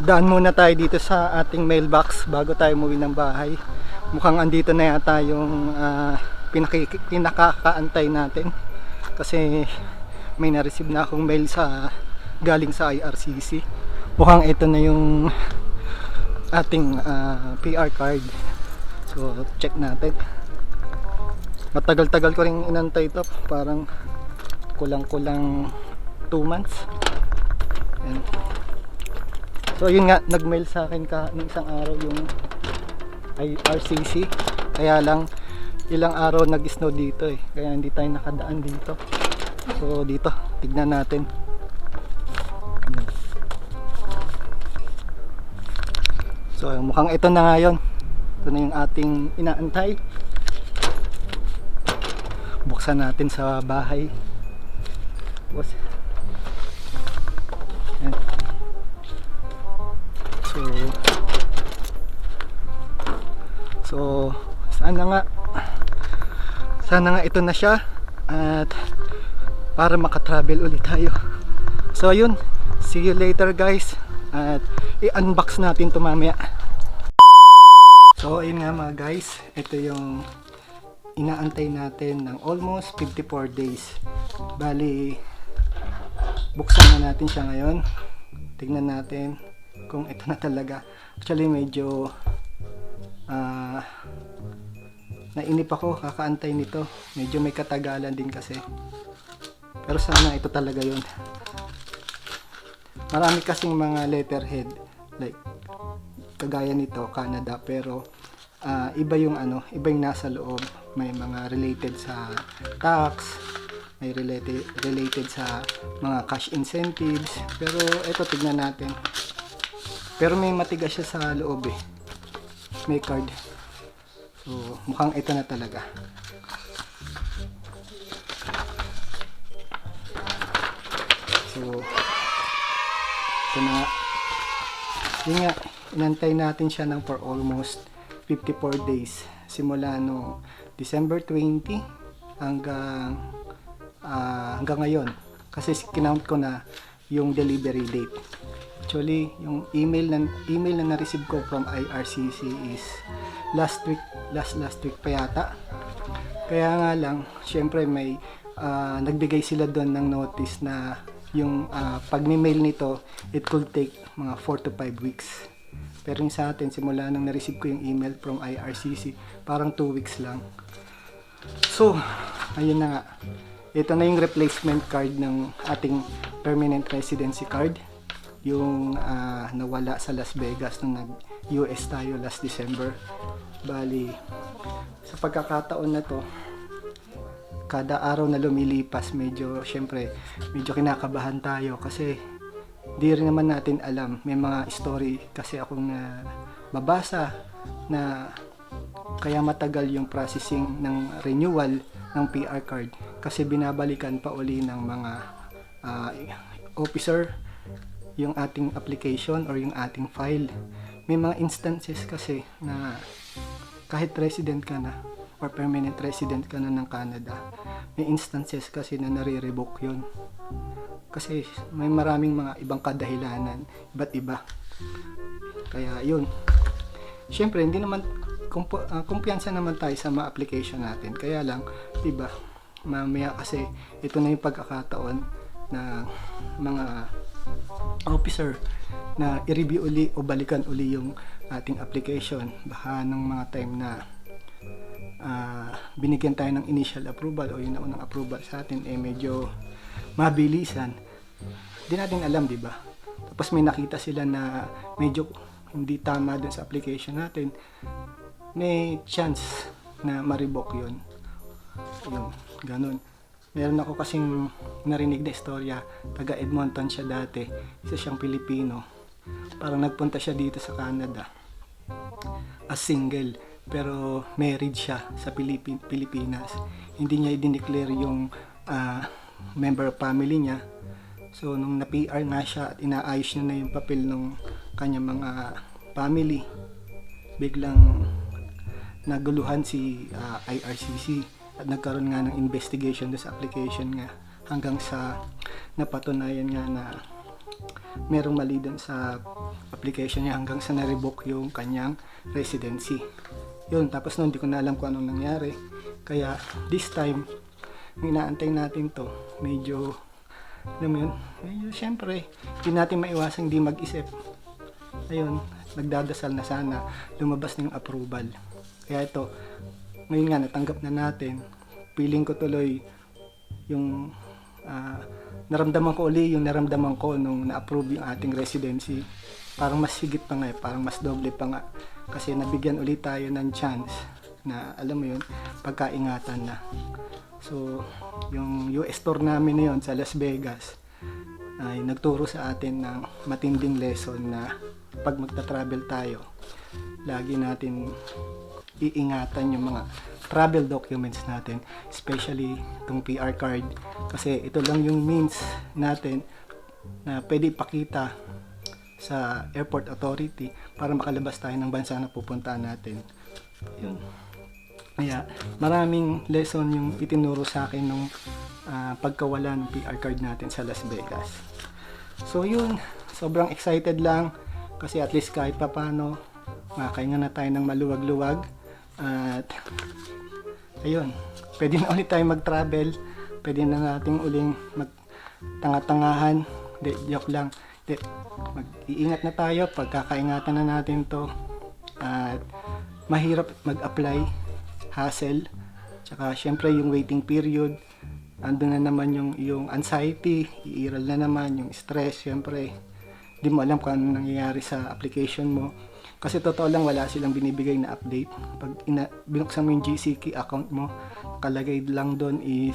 Daan muna tayo dito sa ating mailbox bago tayo umuwi ng bahay. Mukhang andito na yata yung pinakakaantay natin. Kasi may na-receive na akong mail galing sa IRCC. Mukhang ito na yung ating PR card. So check natin. Matagal-tagal ko rin inantay ito. Parang kulang-kulang 2 months. Ayan. So yun nga, nag-mail sa akin ng isang araw yung IRCC. Kaya lang ilang araw nag-snow dito eh. Kaya hindi tayo nakadaan dito. So dito, tignan natin. So mukhang ito na nga yun. Ito na yung ating inaantay. Buksan natin sa bahay. Ayan. So sana nga ito na siya at para makatravel ulit tayo. So ayun, see you later guys, at i-unbox natin ito mamaya. So ayun nga mga guys, ito yung inaantay natin ng almost 54 days. Bali, buksan na natin siya ngayon. Tignan natin kung ito na talaga. Actually medyo nainip ako kakaantay nito. Medyo may katagalan din kasi. Pero sana ito talaga yun. Marami kasing mga letterhead like kagaya nito, Canada, pero iba yung iba yung nasa loob. May mga related sa tax, may related sa mga cash incentives, pero ito tignan natin. Pero may matigas siya sa loob eh. May card. So mukhang ito na talaga. So ito na nga. Yun nga, inantay natin siya for almost 54 days. Simula no December 20 hanggang ngayon. Kasi kinount ko na yung delivery date. Actually, yung email na na-receive ko from IRCC is last week pa yata. Kaya nga lang, syempre may nagbigay sila doon ng notice na yung pag-mail nito, it could take mga 4 to 5 weeks. Pero yung sa atin, simula nang na-receive ko yung email from IRCC, parang 2 weeks lang. So, ayun na nga. Ito na yung replacement card ng ating permanent residency card. Yung nawala sa Las Vegas nung nag-US tayo last December. Bali, sa pagkakataon na to, kada araw na lumilipas, medyo kinakabahan tayo kasi di rin naman natin alam. May mga story kasi akong babasa na kaya matagal yung processing ng renewal ng PR card kasi binabalikan pa uli ng mga officer yung ating application or yung ating file. May mga instances kasi na kahit resident ka na or permanent resident ka na ng Canada, may instances kasi na nare-revoke yun. Kasi may maraming mga ibang kadahilanan, iba't iba. Kaya yun. Siyempre, hindi naman kumpiyansa naman tayo sa mga application natin. Kaya lang, diba, mamaya kasi ito na yung pagkakataon na mga officer na i-review uli o balikan uli yung ating application. Baka nung mga time na binigyan tayo ng initial approval o yung naunang approval sa atin medyo mabilisan. Di natin alam, di ba? Tapos may nakita sila na medyo hindi tama dun sa application natin, may chance na ma-revoke yun. Yun, ganun. Meron ako kasing narinig na istorya, taga Edmonton siya dati, isa siyang Pilipino. Parang nagpunta siya dito sa Canada as single, pero married siya sa Pilipinas. Hindi niya i-declare yung member family niya. So nung na-PR na siya at inaayos niya na yung papel ng kanyang mga family, biglang naguluhan si IRCC at nagkaroon nga ng investigation sa application nga hanggang sa napatunayan nga na merong mali dun sa application niya hanggang sa na-revoke yung kanyang residency. Yun, tapos noon, di ko na alam kung anong nangyari. Kaya, this time, inaantay natin to. Medyo, alam mo yun, medyo syempre, hindi natin maiwasang di mag-isip. Ayun, nagdadasal na sana lumabas ng approval. Kaya ito, ngayon nga, natanggap na natin. Feeling ko tuloy yung naramdaman ko uli yung naramdaman ko nung na-approve yung ating residency. Parang mas higit pa nga, parang mas doble pa nga. Kasi nabigyan ulit tayo ng chance na, alam mo yun, pagkaingatan na. So, yung US tour namin na yun sa Las Vegas ay nagturo sa atin ng matinding lesson na pag magta-travel tayo, lagi natin iingatan yung mga travel documents natin, especially itong PR card, kasi ito lang yung means natin na pwede ipakita sa airport authority para makalabas tayo ng bansa na pupuntahan natin. Yun. Kaya maraming lesson yung itinuro sa akin nung pagkawala ng PR card natin sa Las Vegas. So yun, sobrang excited lang kasi at least kahit papano makakahinga na tayo ng maluwag-luwag at ayun, pwede na ulit tayo mag-travel, pwede na nating uling magtanga-tangahan. Joke lang. Mag-iingat na tayo, pagkakaingatan na natin to at mahirap mag-apply, hassle, tsaka syempre yung waiting period, andun na naman yung anxiety, iiral na naman yung stress, syempre di mo alam kung ano nangyayari sa application mo kasi totoo lang wala silang binibigay na update. Pag binuksan mo yung GCK account mo, kalagay lang doon is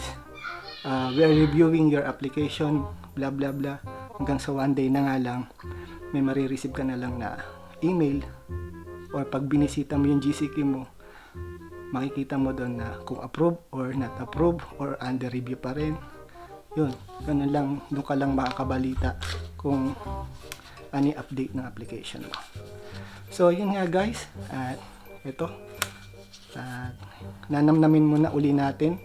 we are reviewing your application, blah blah blah, hanggang sa one day na nga lang may marireceive ka na lang na email, or pag binisita mo yung GCK mo, makikita mo doon na kung approve or not approve or under review pa rin. Yun, ganun lang, doon ka lang makakabalita kung ano yung update ng application mo. So yun nga guys, at ito, nanamnamin muna uli natin,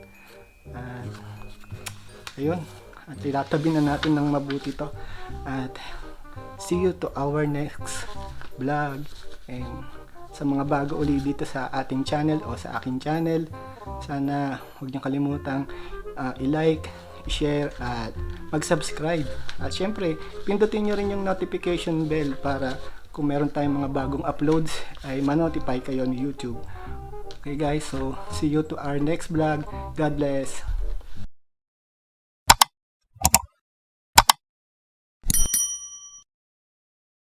at ayun, at ilatabi na natin ng mabuti to, at see you to our next vlog. And sa mga bago uli dito sa ating channel o sa aking channel, sana huwag niyo kalimutang i-like, i-share at mag-subscribe. At syempre, pindutin nyo rin yung notification bell para kung meron tayong mga bagong uploads ay ma-notify kayo ni YouTube. Okay guys, so see you to our next vlog. God bless.